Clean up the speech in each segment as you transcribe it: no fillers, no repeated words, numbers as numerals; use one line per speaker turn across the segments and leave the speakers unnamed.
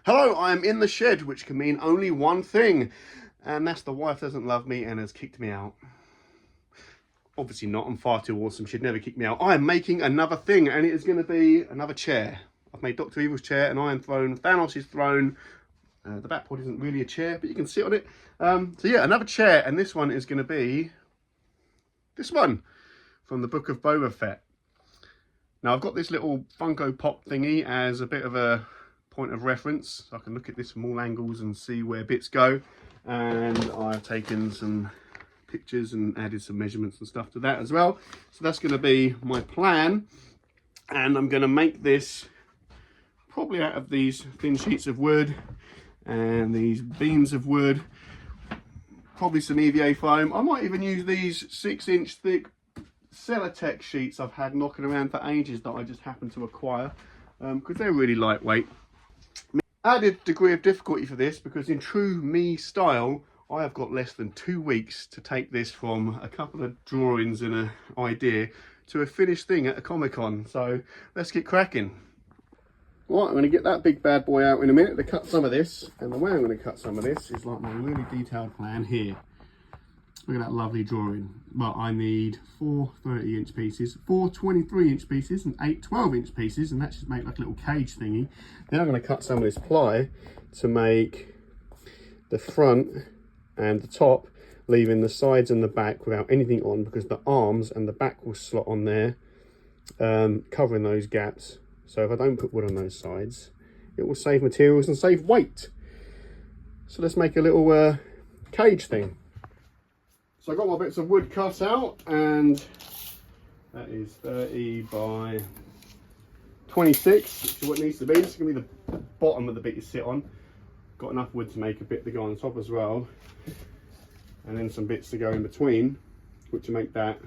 Hello, I'm in the shed, which can mean only one thing, and that's the wife doesn't love me and has kicked me out. Obviously not, I'm far too awesome, she'd never kick me out. I am making another thing, and it is going to be another chair. I've made Dr. Evil's chair, an iron throne, Thanos' throne. The backboard isn't really a chair, but you can sit on it. So yeah, another chair, and this one is going to be this one from the Book of Boba Fett. Now I've got this little Funko Pop thingy as a bit of a point of reference, so I can look at this from all angles and see where bits go. And I've taken some pictures and added some measurements and stuff to that as well. So that's going to be my plan, and I'm going to make this probably out of these thin sheets of wood and these beams of wood, probably some EVA foam. I might even use these 6-inch thick Celatech sheets I've had knocking around for ages that I just happened to acquire because they're really lightweight. Added degree of difficulty for this because in true me style I have got less than 2 weeks to take this from a couple of drawings and an idea to a finished thing at a Comic-Con. So let's get cracking. Right, I'm going to get that big bad boy out in a minute to cut some of this, and the way I'm going to cut some of this is like my really detailed plan here. Look at that lovely drawing. But I need 4 30-inch pieces, 4 23-inch pieces, and 8 12-inch pieces, and that should make like a little cage thingy. Then I'm going to cut some of this ply to make the front and the top, leaving the sides and the back without anything on, because the arms and the back will slot on there, covering those gaps. So if I don't put wood on those sides, it will save materials and save weight. So let's make a little cage thing. So I got my bits of wood cut out, and that is 30 by 26, which is what it needs to be. This is going to be the bottom of the bit you sit on. Got enough wood to make a bit to go on top as well, and then some bits to go in between, which will make that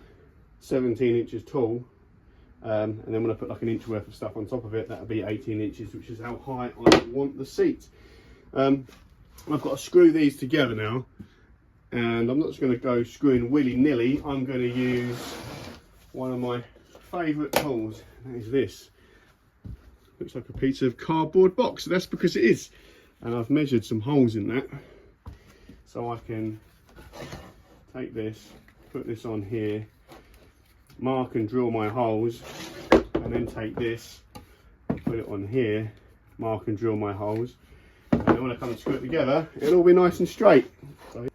17 inches tall. And then when I put like an inch worth of stuff on top of it, that'll be 18 inches, which is how high I want the seat. I've got to screw these together now, and I'm not just going to go screwing willy-nilly. I'm going to use one of my favourite tools. That is this. Looks like a piece of cardboard box. So that's because it is. And I've measured some holes in that, so I can take this, put this on here, mark and drill my holes, and then take this, put it on here, mark and drill my holes, and then when I come and screw it together, it'll all be nice and straight. So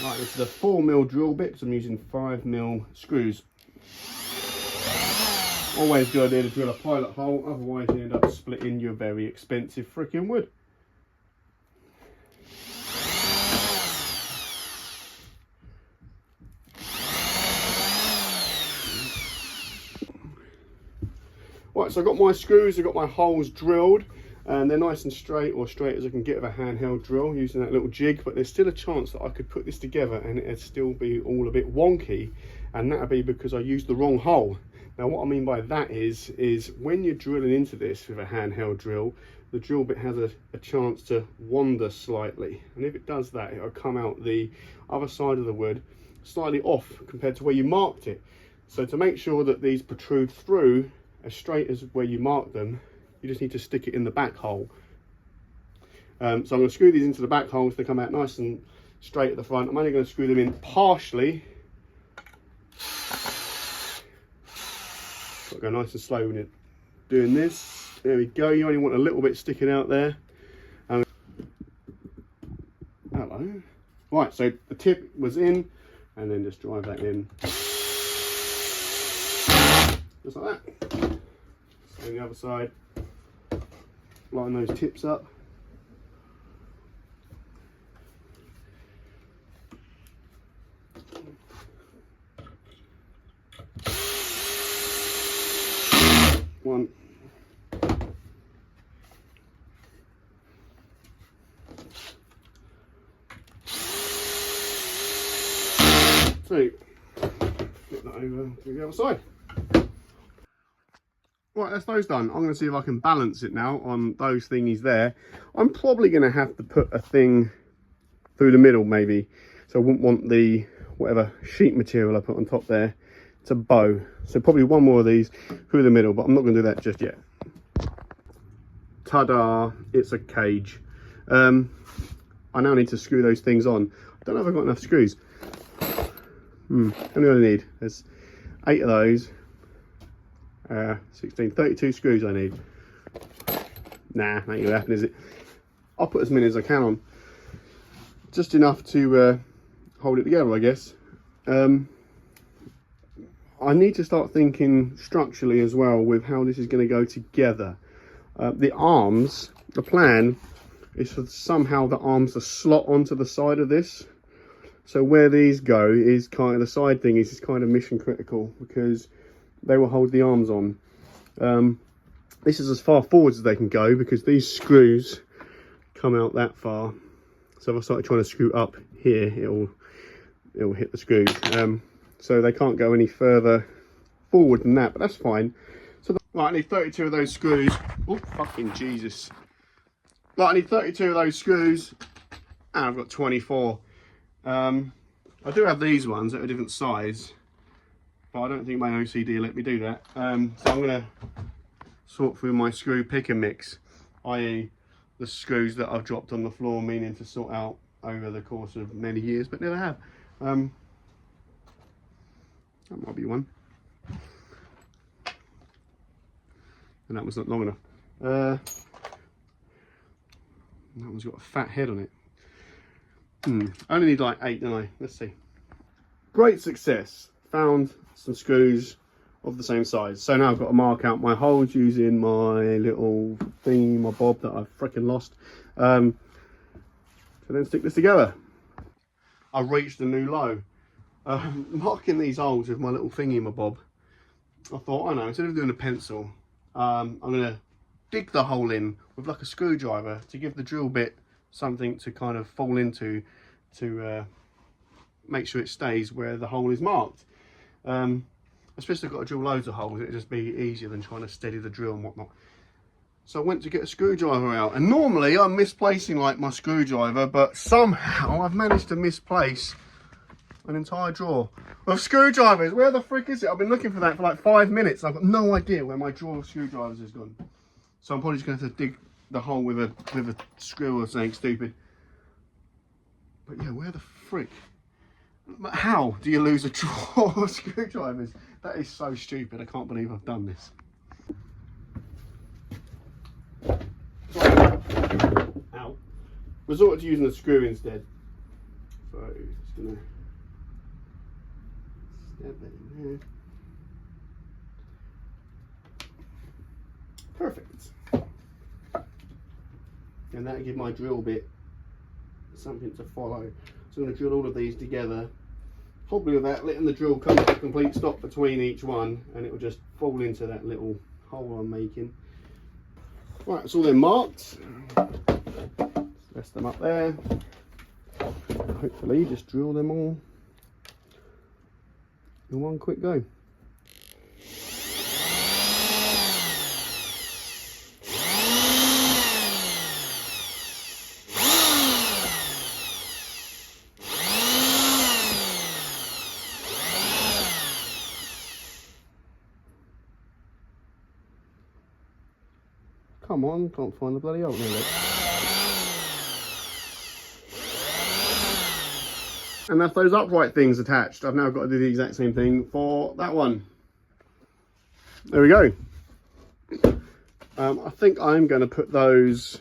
right, this is a 4mm drill bit because I'm using 5mm screws. Always good idea to drill a pilot hole, otherwise you end up splitting your very expensive freaking wood. Right, so I've got my screws, I've got my holes drilled, and they're nice and straight, or straight as I can get with a handheld drill using that little jig, but there's still a chance that I could put this together and it'd still be all a bit wonky, and that'd be because I used the wrong hole. Now what I mean by that is when you're drilling into this with a handheld drill, the drill bit has a chance to wander slightly, and if it does that, it'll come out the other side of the wood slightly off compared to where you marked it. So to make sure that these protrude through as straight as where you mark them, you just need to stick it in the back hole. So I'm going to screw these into the back hole so they come out nice and straight at the front. I'm only going to screw them in partially. Got to go nice and slow when you're doing this. There we go. You only want a little bit sticking out there. Hello. Right, so the tip was in, and then just drive that in. Just like that. On the other side, line those tips up. One. So, get that over to the other side. Right, that's those done. I'm going to see if I can balance it now on those thingies there. I'm probably going to have to put a thing through the middle maybe. So I wouldn't want the whatever sheet material I put on top there to bow. So probably one more of these through the middle, but I'm not going to do that just yet. Ta-da, it's a cage. I now need to screw those things on. I don't know if I've got enough screws. How many do I need? There's 8 of those. 16, 32 screws I need. Nah, ain't gonna happen, is it? I'll put as many as I can on. Just enough to hold it together, I guess. I need to start thinking structurally as well with how this is going to go together. The arms, the plan is for somehow the arms to slot onto the side of this. So where these go is kind of the side thing is kind of mission critical because they will hold the arms on. This is as far forward as they can go because these screws come out that far. So if I started trying to screw up here, it'll hit the screws. So they can't go any further forward than that, but that's fine. So right, I need 32 of those screws. Oh, fucking Jesus. Right, I need 32 of those screws, and I've got 24. I do have these ones at a different size, but I don't think my OCD will let me do that. So I'm going to sort through my screw pick and mix, i.e. the screws that I've dropped on the floor, meaning to sort out over the course of many years, but never have. That might be one. And that was not long enough. That one's got a fat head on it. I only need like 8, don't I? Let's see. Great success. Found some screws of the same size. So now I've got to mark out my holes using my little thingy, my bob that I've freaking lost. So then stick this together. I've reached a new low. Marking these holes with my little thingy, my bob. I thought, I know, instead of doing a pencil, I'm going to dig the hole in with like a screwdriver to give the drill bit something to kind of fall into to make sure it stays where the hole is marked. Especially if I've got to drill loads of holes, it'd just be easier than trying to steady the drill and whatnot. So I went to get a screwdriver out, and normally I'm misplacing like my screwdriver, but somehow I've managed to misplace an entire drawer of screwdrivers. Where the frick is it? I've been looking for that for like 5 minutes. I've got no idea where my drawer of screwdrivers has gone. So I'm probably just going to have to dig the hole with a screw or something stupid. But yeah, where the frick? How do you lose a drawer of screwdrivers? That is so stupid. I can't believe I've done this. Ow. Resorted to using a screw instead. So just gonna stab that in there. Perfect. And that'll give my drill bit something to follow. So I'm going to drill all of these together, probably without letting the drill come to a complete stop between each one, and it will just fall into that little hole I'm making. Right, so they're marked. Rest them up there. Hopefully just drill them all in one quick go. Come on, can't find the bloody opening of it. And that's those upright things attached. I've now got to do the exact same thing for that one. There we go. I think I'm going to put those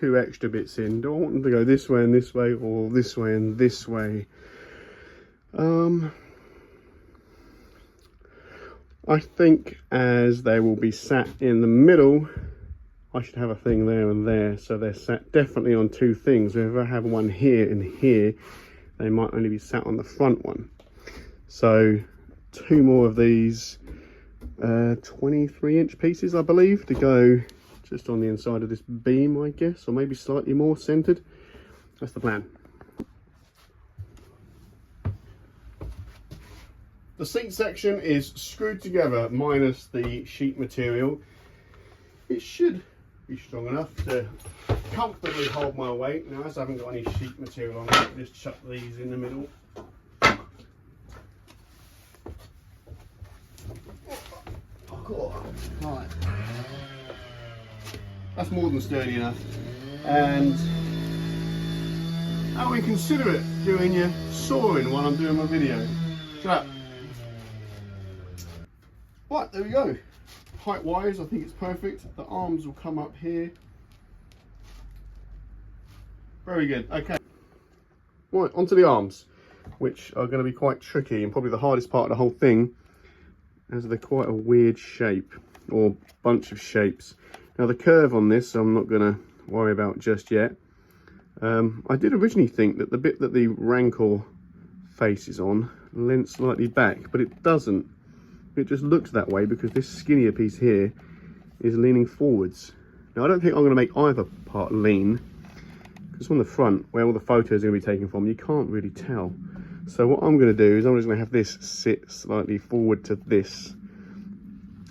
2 extra bits in. Do I want them to go this way and this way, or this way and this way? I think as they will be sat in the middle, I should have a thing there and there, so they're sat definitely on 2 things. If I have one here and here, they might only be sat on the front one. So 2 more of these 23-inch pieces, I believe, to go just on the inside of this beam, I guess, or maybe slightly more centered. That's the plan. The seat section is screwed together minus the sheet material. It should be strong enough to comfortably hold my weight. Now, as I haven't got any sheet material on it, I'll just chuck these in the middle. Right. That's more than sturdy enough. And how we consider it doing your sawing while I'm doing my video. Right, there we go. Height wise, I think it's perfect. The arms will come up here. Very good. Okay. Right, onto the arms, which are going to be quite tricky and probably the hardest part of the whole thing, as they're quite a weird shape or bunch of shapes. Now the curve on this I'm not going to worry about just yet. I did originally think that the bit that the Rancor face is on leant slightly back, but it doesn't. It just looks that way because this skinnier piece here is leaning forwards. Now I don't think I'm going to make either part lean, because from the front, where all the photos are going to be taken from, you can't really tell. So what I'm going to do is I'm just going to have this sit slightly forward to this.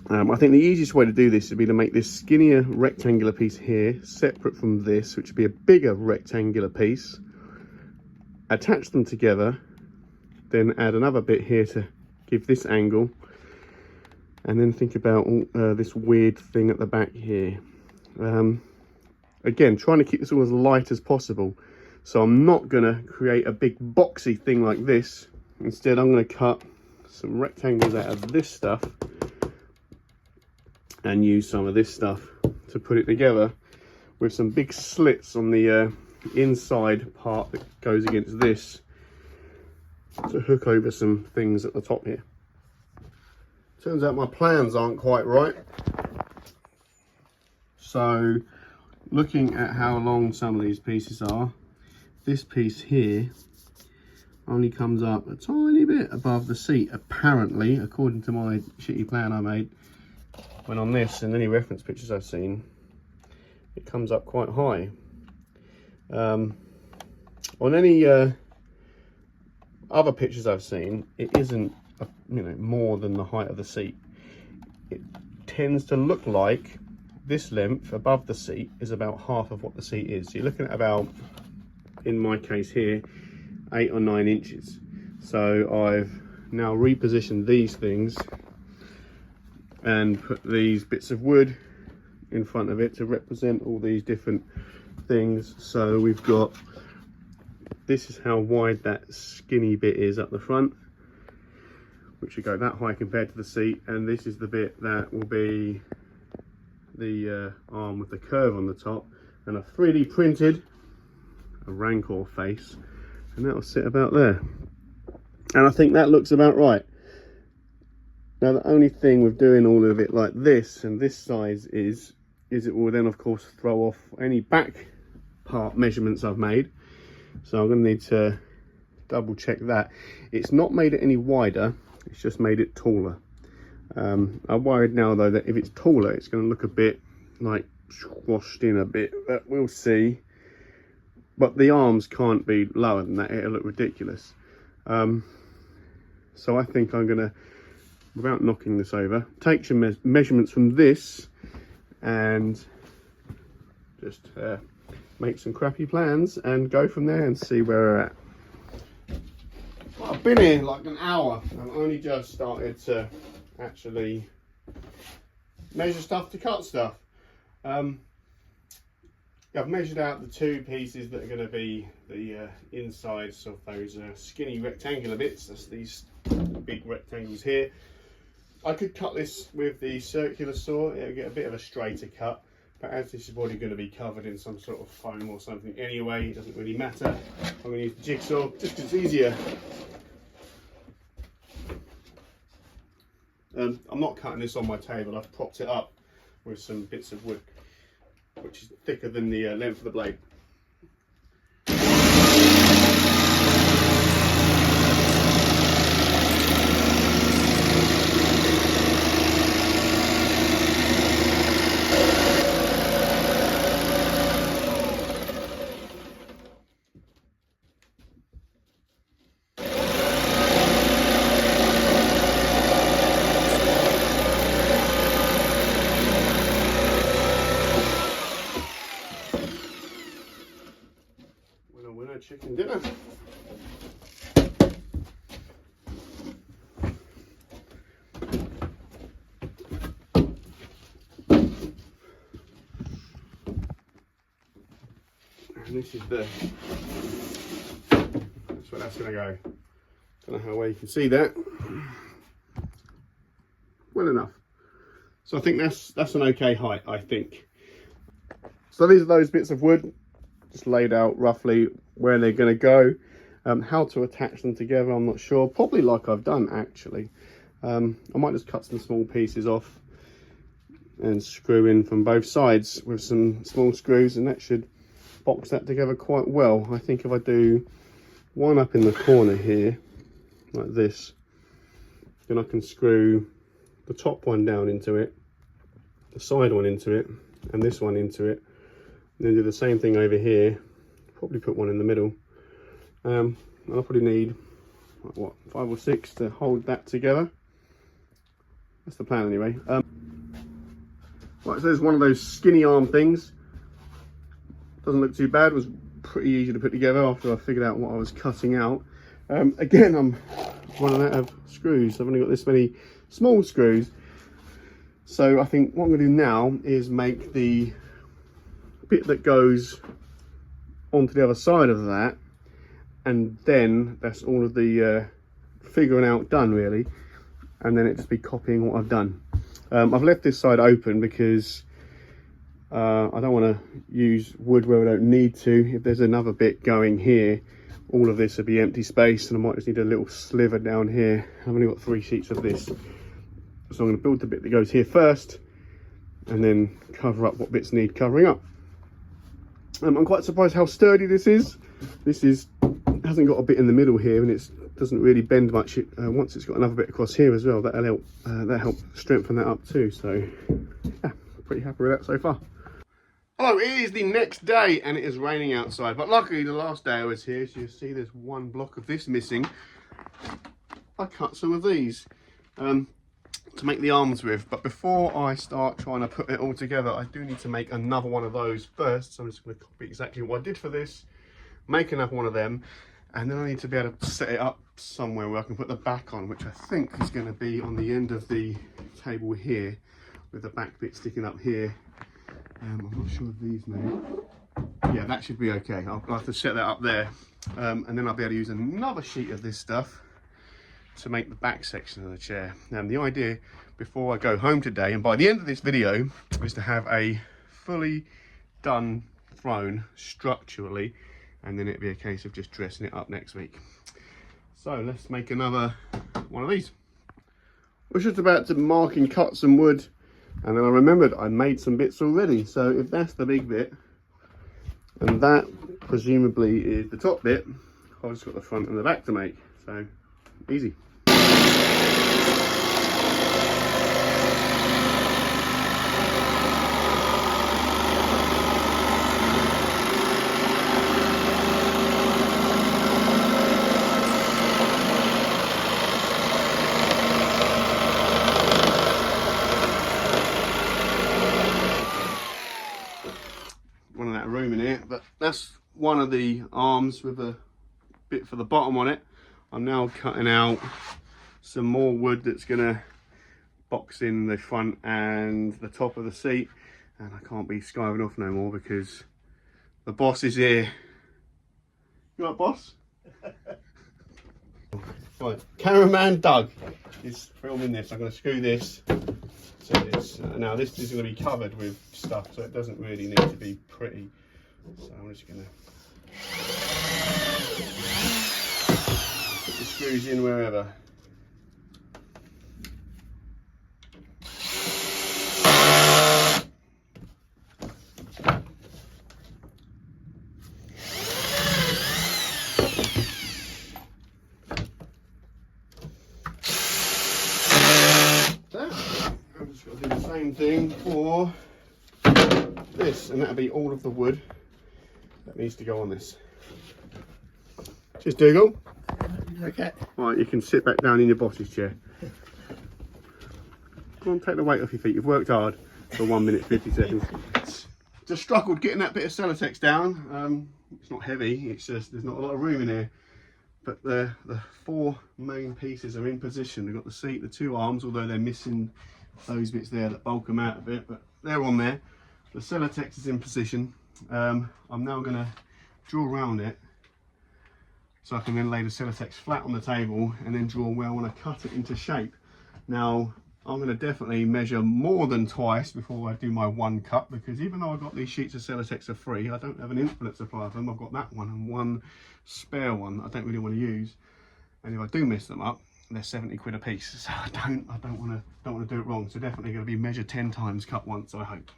I think the easiest way to do this would be to make this skinnier rectangular piece here separate from this, which would be a bigger rectangular piece. Attach them together, then add another bit here to give this angle, and then think about this weird thing at the back here. Again, trying to keep this all as light as possible. So I'm not going to create a big boxy thing like this. Instead, I'm going to cut some rectangles out of this stuff and use some of this stuff to put it together, with some big slits on the inside part that goes against this to hook over some things at the top here. Turns out my plans aren't quite right. So looking at how long some of these pieces are, this piece here only comes up a tiny bit above the seat, apparently, according to my shitty plan I made. When on this and any reference pictures I've seen, it comes up quite high. On any other pictures I've seen, it isn't more than the height of the seat. It tends to look like this length above the seat is about half of what the seat is. So you're looking at about, in my case here, 8 or 9 inches. So I've now repositioned these things and put these bits of wood in front of it to represent all these different things. So we've got, this is how wide that skinny bit is up the front, which would go that high compared to the seat, and this is the bit that will be the arm with the curve on the top, and a 3D printed a Rancor face, and that'll sit about there. And I think that looks about right. Now the only thing with doing all of it like this and this size is it will then of course throw off any back part measurements I've made. So I'm going to need to double check that. It's not made it any wider, it's just made it taller. I'm worried now though that if it's taller it's going to look a bit like squashed in a bit, but we'll see. But the arms can't be lower than that, it'll look ridiculous. So I think I'm going to, without knocking this over, take some measurements from this and just make some crappy plans and go from there and see where we're at. Well, I've been here like an hour. I've only just started to actually measure stuff to cut stuff. I've measured out the 2 pieces that are going to be the insides of those skinny rectangular bits. That's these big rectangles here. I could cut this with the circular saw, it'll get a bit of a straighter cut, but as this is already going to be covered in some sort of foam or something anyway, it doesn't really matter. I'm going to use the jigsaw just because it's easier. I'm not cutting this on my table, I've propped it up with some bits of wood, which is thicker than the length of the blade. chicken dinner. And this is that's where that's going to go. Don't know how well you can see that. Well enough. So I think that's an okay height, I think. So these are those bits of wood, just laid out roughly where they're going to go. How to attach them together, I'm not sure. Probably like I've done actually. I might just cut some small pieces off and screw in from both sides with some small screws, and that should box that together quite well. I think if I do one up in the corner here, like this, then I can screw the top one down into it, the side one into it, and this one into it, and then do the same thing over here. Probably put one in the middle. I'll probably need like, what, 5 or 6 to hold that together. That's the plan anyway. Right, so there's one of those skinny arm things. Doesn't look too bad. It was pretty easy to put together after I figured out what I was cutting out. Again, I'm running out of screws. I've only got this many small screws. So I think what I'm going to do now is make the bit that goes onto the other side of that, and then that's all of the figuring out done really, and then it just be copying what I've done. I've left this side open because I don't want to use wood where I don't need to. If there's another bit going here, all of this would be empty space, and I might just need a little sliver down here. I've only got 3 sheets of this, so I'm going to build the bit that goes here first and then cover up what bits need covering up. I'm quite surprised how sturdy this is. This hasn't got a bit in the middle here, and it doesn't really bend much. Once it's got another bit across here as well, that'll help strengthen that up too. So yeah, pretty happy with that so far. Hello, it is the next day and it is raining outside, but luckily the last day I was here, so you see there's one block of this missing. I cut some of these to make the arms with, but before I start trying to put it all together, I do need to make another one of those first. So I'm just going to copy exactly what I did for this, make another one of them, and then I need to be able to set it up somewhere where I can put the back on, which I think is going to be on the end of the table here, with the back bit sticking up here. I'm not sure if these may. Yeah, that should be okay. I'll have to set that up there, and then I'll be able to use another sheet of this stuff to make the back section of the chair. The idea before I go home today, and by the end of this video, is to have a fully done throne structurally, and then it'd be a case of just dressing it up next week. So let's make another one of these. I was just about to mark and cut some wood, and then I remembered I made some bits already. So if that's the big bit, and that presumably is the top bit, I've just got the front and the back to make. So easy. One of that room in here, but that's one of the arms with a bit for the bottom on it. I'm now cutting out some more wood that's gonna box in the front and the top of the seat, and I can't be skiving off no more because the boss is here. You right, boss? Right, cameraman Doug is filming this. I'm going to screw this. So it's now this is going to be covered with stuff, so it doesn't really need to be pretty. So I'm just going to put the screws in wherever. I'm just going to do the same thing for this, and that'll be all of the wood that needs to go on this. Cheers, Dougal.
Okay.
Right, you can sit back down in your boss's chair. Go on, take the weight off your feet. You've worked hard for 1 minute 50 seconds. Just struggled getting that bit of Celotex down. It's not heavy, it's just there's not a lot of room in here. But the 4 main pieces are in position. We've got the seat, the 2 arms, although they're missing those bits there that bulk them out a bit, but they're on there. The Celotex is in position. I'm now going to draw around it so I can then lay the Celotex flat on the table and then draw where I want to cut it into shape. Now, I'm going to definitely measure more than twice before I do my 1 cut, because even though I've got these sheets of Celotex for free, I don't have an infinite supply of them. I've got that one and 1 spare one I don't really want to use, and if I do mess them up, they're 70 quid a piece, so I don't want to do it wrong. So definitely going to be measured 10 times, cut once, I hope.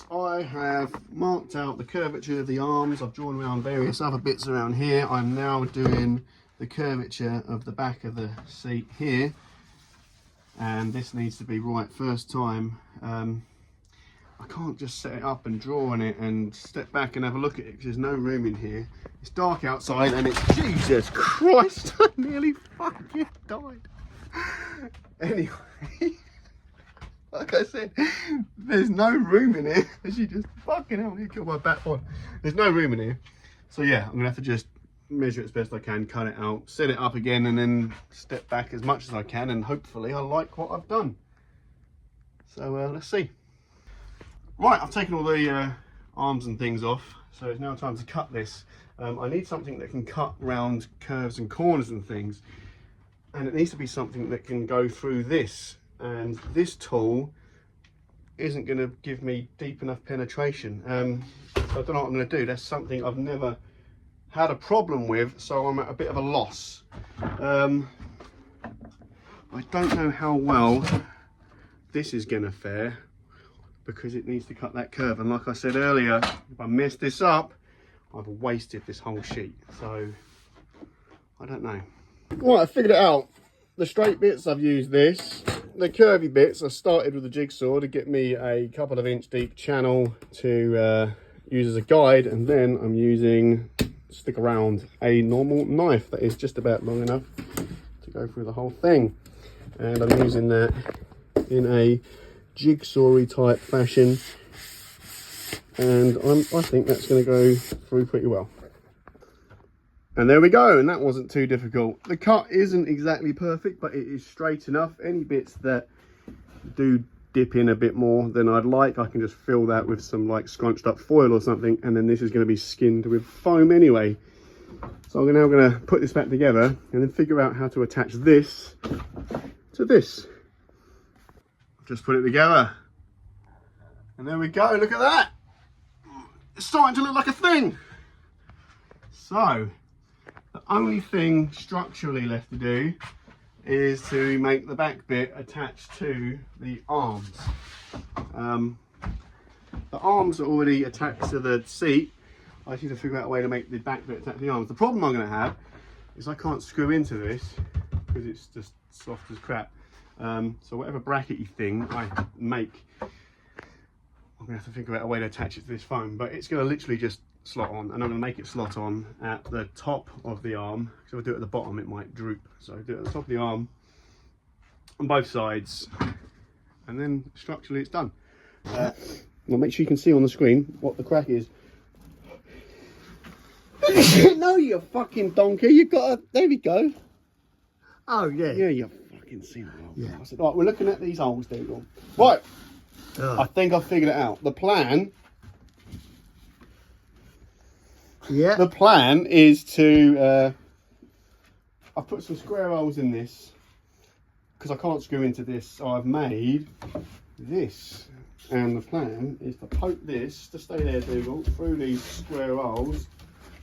I have marked out the curvature of the arms. I've drawn around various other bits around here. I'm now doing the curvature of the back of the seat here, and this needs to be right first time. I can't just set it up and draw on it and step back and have a look at it because there's no room in here. It's dark outside and it's, Jesus Christ, I nearly fucking died. Anyway, like I said, there's no room in here. She just fucking hell, you killed my back on. There's no room in here. So yeah, I'm gonna have to just measure it as best I can, cut it out, set it up again, and then step back as much as I can, and hopefully I like what I've done. So let's see. Right, I've taken all the arms and things off, so it's now time to cut this. I need something that can cut round curves and corners and things, and it needs to be something that can go through this, and this tool isn't going to give me deep enough penetration. So I don't know what I'm going to do. That's something I've never had a problem with, so I'm at a bit of a loss. I don't know how well this is going to fare, because it needs to cut that curve, and like I said earlier, if I mess this up, I've wasted this whole sheet. So I don't know. Right, I figured it out. The straight bits, I've used this. The curvy bits, I started with the jigsaw to get me a couple of inch deep channel to use as a guide, and then I'm using, stick around, a normal knife that is just about long enough to go through the whole thing, and I'm using that in a jigsaw-y type fashion, and I think that's going to go through pretty well. And there we go, and that wasn't too difficult. The cut isn't exactly perfect, but it is straight enough. Any bits that do dip in a bit more than I'd like, I can just fill that with some like scrunched up foil or something, and then this is going to be skinned with foam anyway. So I'm now going to put this back together and then figure out how to attach this to this. Just put it together, and there we go. Look at that, it's starting to look like a thing. So the only thing structurally left to do is to make the back bit attached to the arms. The arms are already attached to the seat. I just need to figure out a way to make the back bit attach to the arms. The problem I'm going to have is I can't screw into this because it's just soft as crap. So whatever brackety thing I make, I'm gonna have to figure out a way to attach it to this foam, but it's gonna literally just slot on, and I'm gonna make it slot on at the top of the arm. So if I do it at the bottom, it might droop. So I do it at the top of the arm on both sides, and then structurally it's done. Well, make sure you can see on the screen what the crack is. No, you fucking donkey, you got a, there we go.
Oh yeah.
Yeah, you fucking see that.
Yeah.
Right, we're looking at these holes, there we go. Right, I think I've figured it out. The plan is to I've put some square holes in this because I can't screw into this, so I've made this, and the plan is to poke this, to stay there Dougal, through these square holes.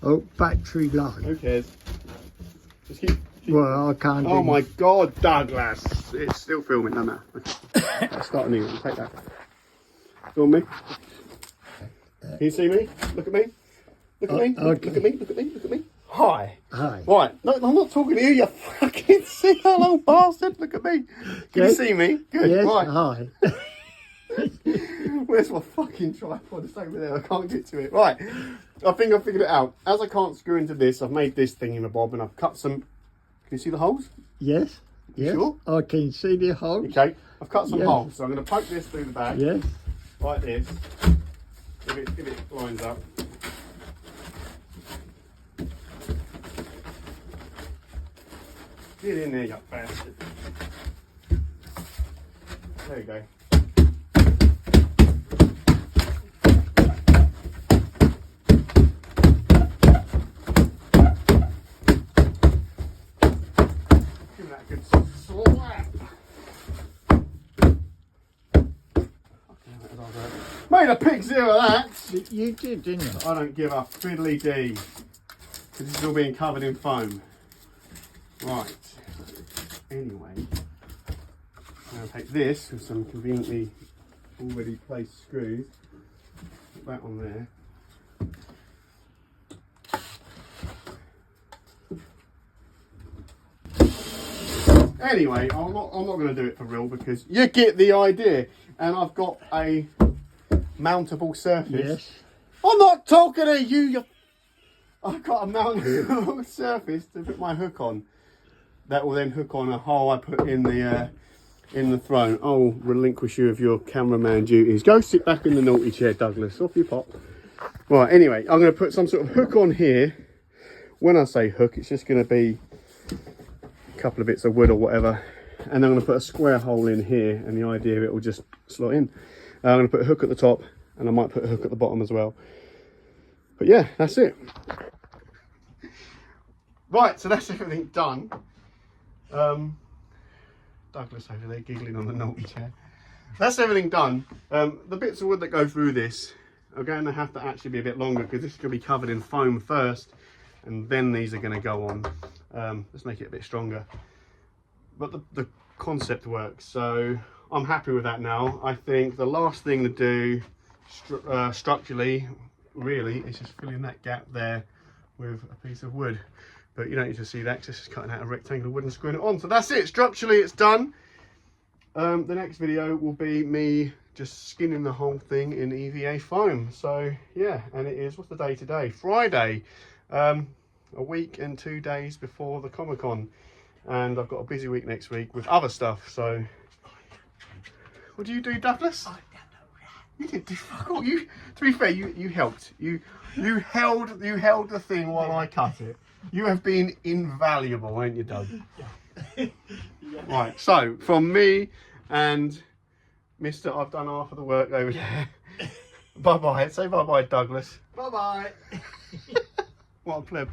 Oh, battery low.
Who cares? Just keep.
Well, I can't.
Oh my God, Douglas! It's still filming, no matter. Okay. Let's start a new one. Take that. Film me. Can you see me? Look at me. Look at me.
Okay.
Look at me. Look at me. Look at me. Hi.
Hi.
Right. No, I'm not talking to you. You fucking sick old bastard. Look at me. Can you see me? Good.
Yes.
Right.
Hi.
Where's my fucking tripod? It's over there. I can't get to it. Right. I think I figured it out. As I can't screw into this, I've made this thing in a bob, and I've cut some. Can you see the holes?
Yes. Yes.
Sure?
I can see the holes.
Okay. I've cut some
Yes.
holes, so I'm going to poke this through the back.
Yes.
Like this. If it lines up. Get in there, you bastard. There you go. Give that a good slap. Made a pig's ear of that.
You did, didn't you?
I don't give a fiddly dee. Because this is all being covered in foam. Right. Anyway, I'm going to take this with some conveniently already placed screws. Put that on there. Anyway, I'm not going to do it for real because you get the idea. And I've got a mountable surface.
Yes.
I'm not talking to you. I've got a mountable surface to put my hook on. That will then hook on a hole I put in the throne. I'll relinquish you of your cameraman duties. Go sit back in the naughty chair, Douglas. Off you pop. Right. Anyway, I'm going to put some sort of hook on here. When I say hook, it's just going to be a couple of bits of wood or whatever. And I'm going to put a square hole in here, and the idea it will just slot in. I'm going to put a hook at the top, and I might put a hook at the bottom as well. But yeah, that's it. Right, so that's everything done. Douglas over there giggling on the naughty chair. That's everything done. The bits of wood that go through this are going to have to actually be a bit longer because this is going to be covered in foam first, and then these are going to go on. Let's make it a bit stronger. But the concept works, so I'm happy with that now. I think the last thing to do structurally, really, is just fill in that gap there with a piece of wood. But you don't need to see that, just cutting out a rectangle of wood and screwing it on. So that's it, structurally it's done. The next video will be me just skinning the whole thing in EVA foam. So yeah, and it is, what's the day today? Friday. A week and 2 days before the Comic-Con. And I've got a busy week next week with other stuff, so... What do you do, Douglas? You didn't do fuck all. To be fair, you helped. You held the thing while I cut it. You have been invaluable, ain't you, Doug? Yeah. Right, so from me and Mr. I've done half of the work over there. Bye-bye. Say bye-bye, Douglas.
Bye-bye.
What a pleb.